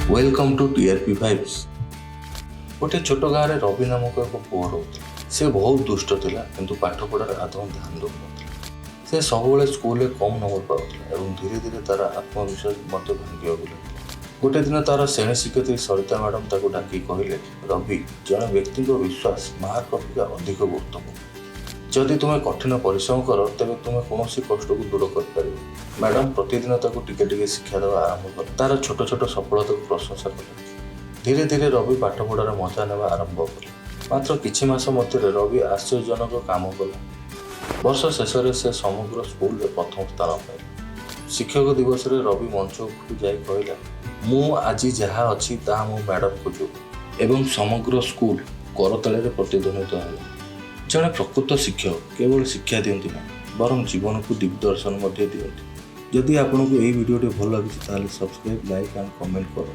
Welcome to TRP Vibes। गोटे छोट गाँव में रवि नामक एक पुआ रोला। से बहुत दुष्ट थिला किंतु पाठ पढ़ार आदौ ध्यान दौन। से सब स्कूल कम नंबर पाला और धीरे धीरे तार आत्मविश्वास भांगा लगे। गोटे दिन तार श्रेणी शिक्षयित्री सरिता मैडम ताको डाकी कहले, रवि जड़े व्यक्ति विश्वास मार्क अपेक्षा अधिक गुरुत्वपूर्ण। जदि तुम्हें कठिन परिश्रम कर तेज तुम्हें कौन कष्ट को दूर कर। मैडम प्रतिदिन ताको टिके टिके शिक्षा देवा आरंभ कर तार छोट छोट सफलता को प्रशंसा कले। धीरे धीरे रवि पाठ पढ़ार मजा नेवा आरंभ कले। मात्र किछि मास मध्य रवि आश्चर्यजनक काम कला। वर्ष शेष से समग्र स्कूल प्रथम स्थान पाइला। शिक्षक दिवस रे रवि मंच उपरकू जाई कहला, मु आज जहाँ अच्छी ता मो मैडम को जो एवं समग्र स्कूल करताल प्रतिध्वनित है। जड़े प्रकृत शिक्षक केवल शिक्षा दियंती ना बरं जीवन को दिग्दर्शन दियंती। जदि आपको यही वीडियो भल लगी सब्सक्राइब, लाइक एंड कमेंट करो।